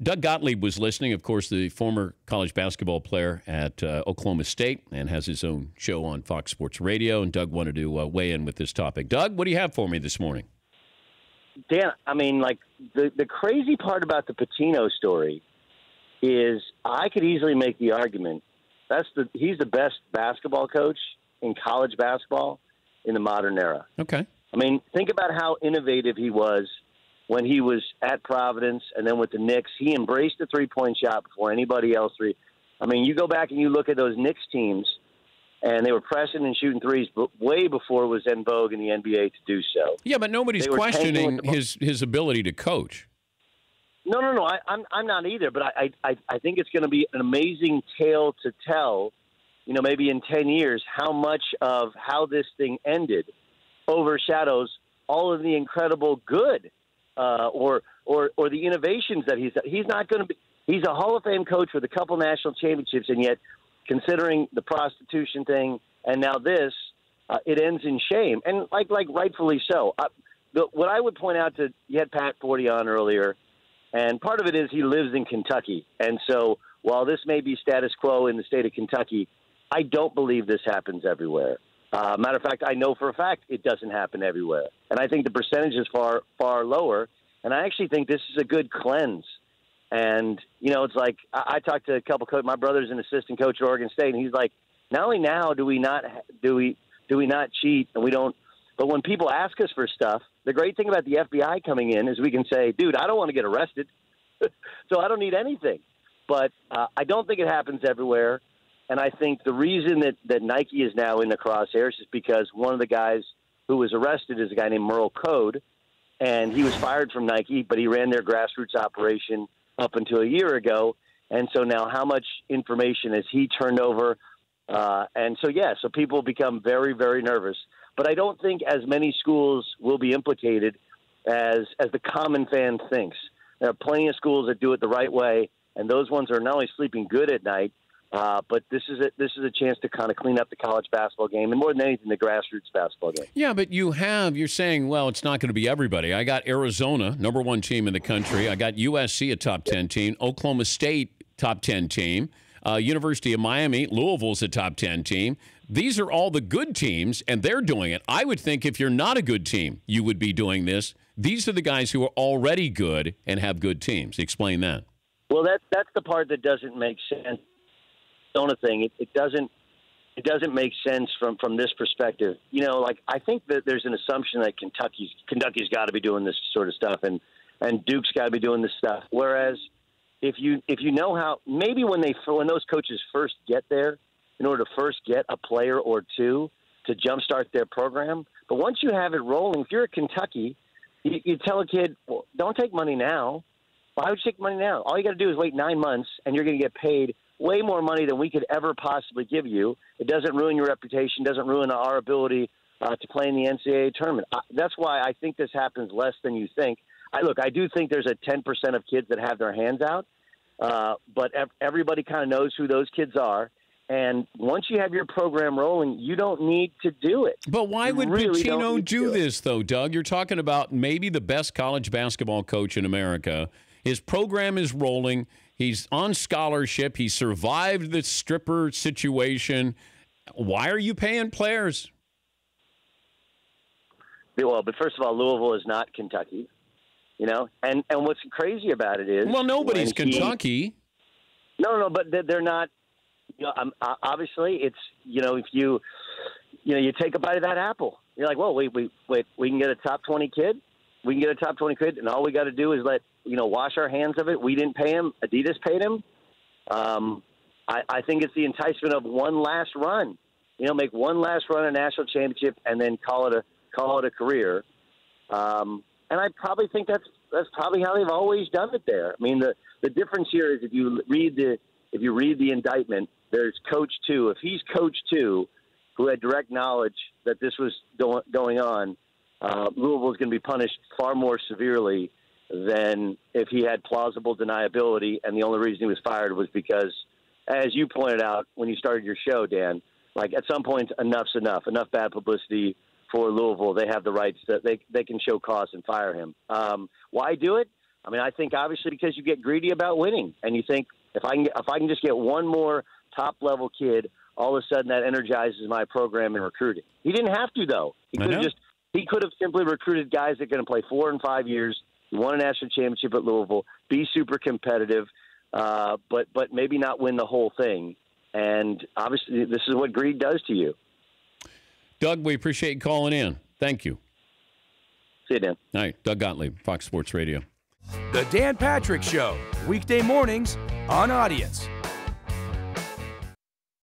Doug Gottlieb was listening, of course, the former college basketball player at Oklahoma State and has his own show on Fox Sports Radio. And Doug wanted to weigh in with this topic. Doug, what do you have for me this morning? Dan, I mean, like, the crazy part about the Patino story is I could easily make the argument he's the best basketball coach in college basketball in the modern era. Okay. I mean, think about how innovative he was when he was at Providence and then with the Knicks. He embraced the three-point shot before anybody else. I mean, you go back and you look at those Knicks teams, and they were pressing and shooting threes way before it was en vogue in the NBA to do so. Yeah, but nobody's questioning his ability to coach. No. I'm not either, but I think it's going to be an amazing tale to tell, maybe in 10 years, how much of how this thing ended overshadows all of the incredible good or the innovations that he's not going to be. He's a Hall of Fame coach with a couple national championships, and yet, considering the prostitution thing and now this, it ends in shame, and like rightfully so. What I would point out you had Pat Forty on earlier, and part of it is he lives in Kentucky, and so while this may be status quo in the state of Kentucky, I don't believe this happens everywhere. Matter of fact, I know for a fact it doesn't happen everywhere, and I think the percentage is far, far lower. And I actually think this is a good cleanse. And it's like I talked to a couple coaches. My brother's an assistant coach at Oregon State, and he's like, not only now do we not cheat, and we don't. But when people ask us for stuff, the great thing about the FBI coming in is we can say, dude, I don't want to get arrested, so I don't need anything. But I don't think it happens everywhere. And I think the reason that Nike is now in the crosshairs is because one of the guys who was arrested is a guy named Merle Code, and he was fired from Nike, but he ran their grassroots operation up until a year ago. And so now how much information has he turned over? And so people become very, very nervous. But I don't think as many schools will be implicated as the common fan thinks. There are plenty of schools that do it the right way, and those ones are not only sleeping good at night, but this is a chance to kind of clean up the college basketball game, and more than anything, the grassroots basketball game. Yeah, but you're saying, well, it's not going to be everybody. I got Arizona, number one team in the country. I got USC, a top 10 team. Oklahoma State, top 10 team. University of Miami, Louisville's a top 10 team. These are all the good teams, and they're doing it. I would think if you're not a good team, you would be doing this. These are the guys who are already good and have good teams. Explain that. Well, that's the part that doesn't make sense. Thing. It doesn't make sense from this perspective. I think that there's an assumption that Kentucky's got to be doing this sort of stuff, and Duke's got to be doing this stuff. Whereas if you know how, maybe when those coaches first get there, in order to first get a player or two to jumpstart their program, but once you have it rolling, if you're at Kentucky, you tell a kid, well, don't take money now. Why would you take money now? All you got to do is wait 9 months, and you're going to get paid way more money than we could ever possibly give you. It doesn't ruin your reputation, doesn't ruin our ability to play in the NCAA tournament. That's why I think this happens less than you think. I do think there's a 10% of kids that have their hands out, but everybody kind of knows who those kids are. And once you have your program rolling, you don't need to do it. But why would Pitino do this, though, Doug? You're talking about maybe the best college basketball coach in America. His program is rolling. He's on scholarship. He survived the stripper situation. Why are you paying players? Well, but first of all, Louisville is not Kentucky, And what's crazy about it is, well, nobody's Kentucky. No, but they're not. Obviously, it's if you take a bite of that apple, you're like, well, wait, we can get a top 20 kid. We can get a top 20 kid, and all we got to do is wash our hands of it. We didn't pay him. Adidas paid him. I think it's the enticement of one last run. Make one last run at a national championship and then call it a career. And I probably think that's probably how they've always done it there. I mean, the difference here is if you read the indictment, there's Coach 2. If he's Coach 2, who had direct knowledge that this was going on, Louisville is going to be punished far more severely than if he had plausible deniability, and the only reason he was fired was because, as you pointed out when you started your show, Dan, at some point, enough's enough. Enough bad publicity for Louisville. They have the rights that they can show cause and fire him. Why do it? I mean, I think obviously because you get greedy about winning, and you think if I can just get one more top level kid, all of a sudden that energizes my program in recruiting. He didn't have to, though. He could have simply recruited guys that are going to play 4 and 5 years, won a national championship at Louisville, be super competitive, but maybe not win the whole thing. And obviously, this is what greed does to you. Doug, we appreciate you calling in. Thank you. See you, Dan. All right, Doug Gottlieb, Fox Sports Radio. The Dan Patrick Show, weekday mornings on Audience.